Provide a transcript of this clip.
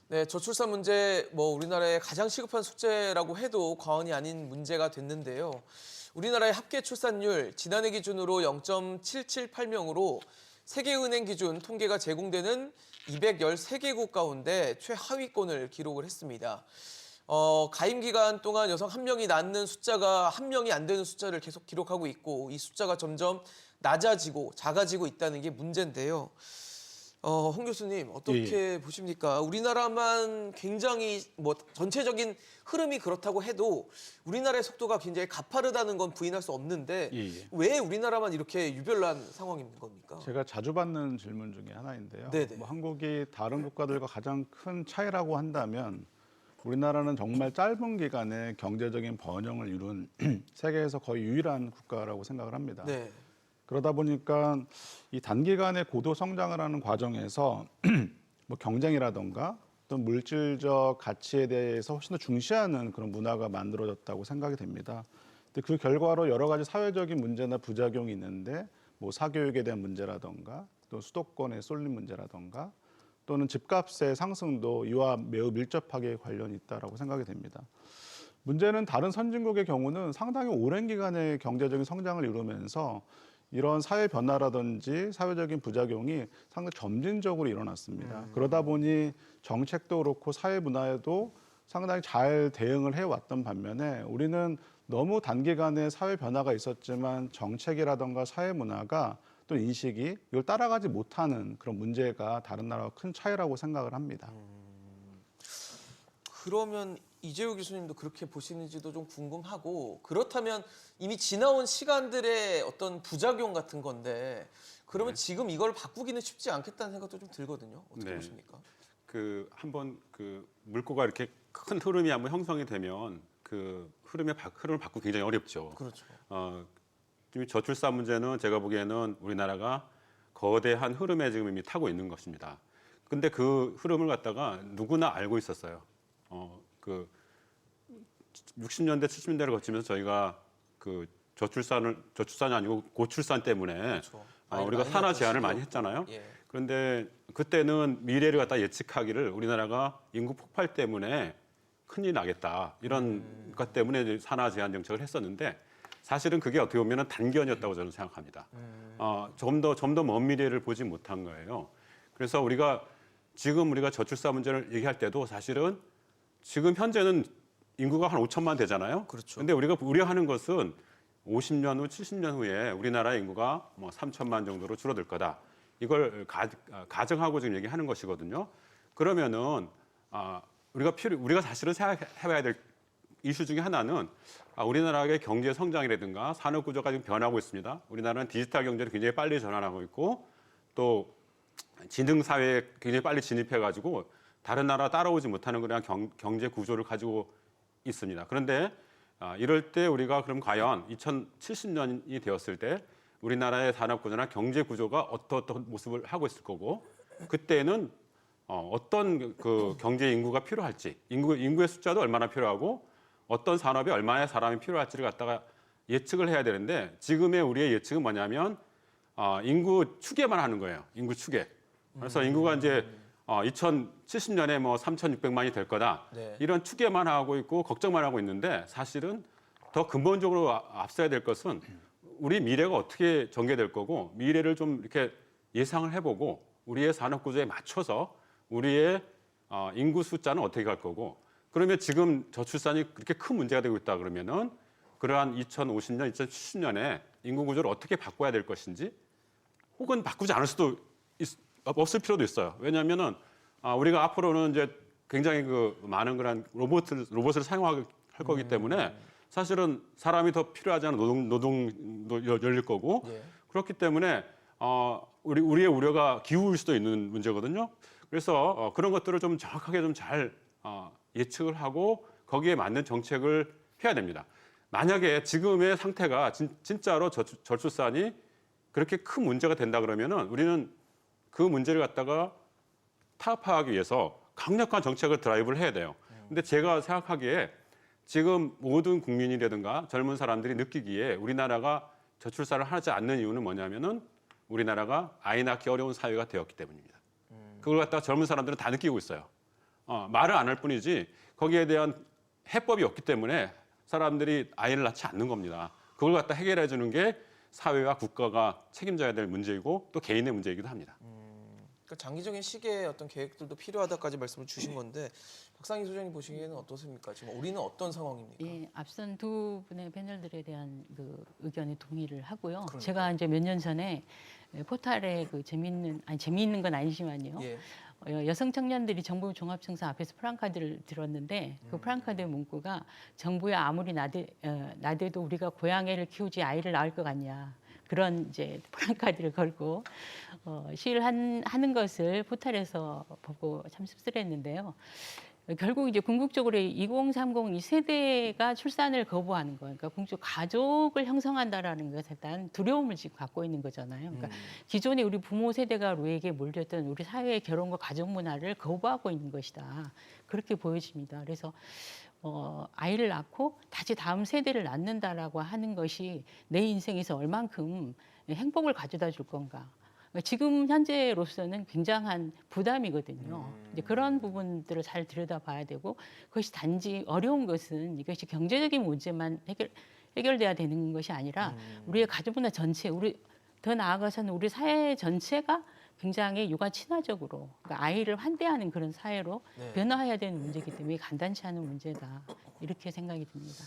네, 저출산 문제 우리나라의 가장 시급한 숙제라고 해도 과언이 아닌 문제가 됐는데요. 우리나라의 합계 출산율 지난해 기준으로 0.778명으로 세계은행 기준 통계가 제공되는 213개국 가운데 최하위권을 기록을 했습니다. 가임 기간 동안 여성 한 명이 낳는 숫자가 한 명이 안 되는 숫자를 계속 기록하고 있고 이 숫자가 점점 낮아지고 작아지고 있다는 게 문제인데요. 홍 교수님 어떻게 보십니까? 우리나라만 굉장히 전체적인 흐름이 그렇다고 해도 우리나라의 속도가 굉장히 가파르다는 건 부인할 수 없는데 왜 우리나라만 이렇게 유별난 상황인 겁니까? 제가 자주 받는 질문 중에 하나인데요. 네네. 한국이 다른 국가들과 가장 큰 차이라고 한다면 우리나라는 정말 짧은 기간에 경제적인 번영을 이룬 세계에서 거의 유일한 국가라고 생각을 합니다. 네. 그러다 보니까 이 단기간에 고도 성장을 하는 과정에서 경쟁이라던가 또 물질적 가치에 대해서 훨씬 더 중시하는 그런 문화가 만들어졌다고 생각이 됩니다. 근데 그 결과로 여러 가지 사회적인 문제나 부작용이 있는데 사교육에 대한 문제라던가 또 수도권의 쏠림 문제라던가 또는 집값의 상승도 이와 매우 밀접하게 관련이 있다고 생각이 됩니다. 문제는 다른 선진국의 경우는 상당히 오랜 기간의 경제적인 성장을 이루면서 이런 사회 변화라든지 사회적인 부작용이 상당히 점진적으로 일어났습니다. 그러다 보니 정책도 그렇고 사회 문화에도 상당히 잘 대응을 해왔던 반면에 우리는 너무 단기간에 사회 변화가 있었지만 정책이라든가 사회 문화가 또 인식이 이걸 따라가지 못하는 그런 문제가 다른 나라와 큰 차이라고 생각을 합니다. 그러면 이재우 교수님도 그렇게 보시는지도 좀 궁금하고 그렇다면 이미 지나온 시간들의 어떤 부작용 같은 건데 그러면 지금 이걸 바꾸기는 쉽지 않겠다는 생각도 좀 들거든요. 어떻게 보십니까? 한번 물꼬가 이렇게 큰 흐름이 한번 형성이 되면 흐름을 바꾸기 굉장히 어렵죠. 그렇죠. 지금 저출산 문제는 제가 보기에는 우리나라가 거대한 흐름에 지금 이미 타고 있는 것입니다. 근데 그 흐름을 갖다가 누구나 알고 있었어요. 60년대, 70년대를 거치면서 저희가 저출산이 아니고 고출산 때문에 그렇죠. 우리가 산하 제한을 많이 했잖아요. 예. 그런데 그때는 미래를 갖다 예측하기를 우리나라가 인구 폭발 때문에 큰일이 나겠다 이런 것 때문에 이제 산하 제한 정책을 했었는데 사실은 그게 어떻게 보면 단기연이었다고 저는 생각합니다. 좀 더 먼 미래를 보지 못한 거예요. 그래서 지금 우리가 저출산 문제를 얘기할 때도 사실은 지금 현재는 인구가 한 5천만 되잖아요. 그렇죠. 근데 우리가 우려하는 것은 50년 후, 70년 후에 우리나라의 인구가 3천만 정도로 줄어들 거다. 이걸 가정하고 지금 얘기하는 것이거든요. 그러면은 우리가 사실은 생각해봐야 될 이슈 중에 하나는 우리나라의 경제 성장이라든가 산업 구조가 지금 변하고 있습니다. 우리나라는 디지털 경제를 굉장히 빨리 전환하고 있고 또 지능 사회에 굉장히 빨리 진입해가지고 다른 나라 따라오지 못하는 그런 경제 구조를 가지고 있습니다. 그런데 이럴 때 우리가 그럼 과연 2070년이 되었을 때 우리나라의 산업 구조나 경제 구조가 어떤 모습을 하고 있을 거고 그때는 어떤 경제 인구가 필요할지 인구의 숫자도 얼마나 필요하고 어떤 산업에 얼마나 사람이 필요할지를 갖다가 예측을 해야 되는데 지금의 우리의 예측은 뭐냐면 인구 추계만 하는 거예요. 인구 추계. 그래서 인구가 이제 2070년에 3,600만이 될 거다. 네. 이런 추계만 하고 있고 걱정만 하고 있는데 사실은 더 근본적으로 앞서야 될 것은 우리 미래가 어떻게 전개될 거고 미래를 좀 이렇게 예상을 해보고 우리의 산업 구조에 맞춰서 우리의 인구 숫자는 어떻게 갈 거고 그러면 지금 저출산이 그렇게 큰 문제가 되고 있다 그러면은 그러한 2050년, 2070년에 인구 구조를 어떻게 바꿔야 될 것인지 혹은 바꾸지 않을 수도 없을 필요도 있어요. 왜냐하면은 우리가 앞으로는 이제 굉장히 많은 그런 로봇을 사용할 거기 때문에 사실은 사람이 더 필요하지 않은 노동도 열릴 거고 그렇기 때문에 우리의 우려가 기울일 수도 있는 문제거든요. 그래서 그런 것들을 좀 정확하게 좀 잘 예측을 하고 거기에 맞는 정책을 해야 됩니다. 만약에 지금의 상태가 진짜로 저출산이 그렇게 큰 문제가 된다 그러면은 우리는 그 문제를 갖다가 타협하기 위해서 강력한 정책을 드라이브를 해야 돼요. 근데 제가 생각하기에 지금 모든 국민이라든가 젊은 사람들이 느끼기에 우리나라가 저출산을 하지 않는 이유는 뭐냐면은 우리나라가 아이 낳기 어려운 사회가 되었기 때문입니다. 그걸 갖다가 젊은 사람들은 다 느끼고 있어요. 말을 안 할 뿐이지 거기에 대한 해법이 없기 때문에 사람들이 아이를 낳지 않는 겁니다. 그걸 갖다 해결해 주는 게 사회와 국가가 책임져야 될 문제이고 또 개인의 문제이기도 합니다. 그러니까 장기적인 시기의 어떤 계획들도 필요하다까지 말씀을 주신 건데 박상희 소장님 보시기에는 어떻습니까? 지금 우리는 어떤 상황입니까? 예, 앞선 두 분의 패널들에 대한 그 의견에 동의를 하고요. 그러니까요. 제가 이제 몇 년 전에 포탈에 그 재미있는 건 아니지만요. 예. 여성 청년들이 정부 종합청사 앞에서 프랑카드를 들었는데 그 프랑카드의 문구가 정부야 아무리 나대도 우리가 고양이를 키우지 아이를 낳을 것 같냐. 그런 이제 프랑카드를 걸고 시위를 하는 것을 포탈에서 보고 참 씁쓸했는데요. 결국 이제 궁극적으로 2030 이 세대가 출산을 거부하는 거예요. 그러니까 궁극적으로 가족을 형성한다라는 것에 대한 두려움을 지금 갖고 있는 거잖아요. 그러니까 기존에 우리 부모 세대가 우리에게 물렸던 우리 사회의 결혼과 가족 문화를 거부하고 있는 것이다. 그렇게 보여집니다. 그래서 아이를 낳고 다시 다음 세대를 낳는다라고 하는 것이 내 인생에서 얼만큼 행복을 가져다 줄 건가. 지금 현재로서는 굉장한 부담이거든요. 이제 그런 부분들을 잘 들여다봐야 되고 그것이 단지 어려운 것은 이것이 경제적인 문제만 해결돼야 되는 것이 아니라 우리의 가족 문화 전체, 더 나아가서는 우리 사회 전체가 굉장히 육아 친화적으로 그러니까 아이를 환대하는 그런 사회로 네. 변화해야 되는 문제이기 때문에 간단치 않은 문제다 이렇게 생각이 듭니다.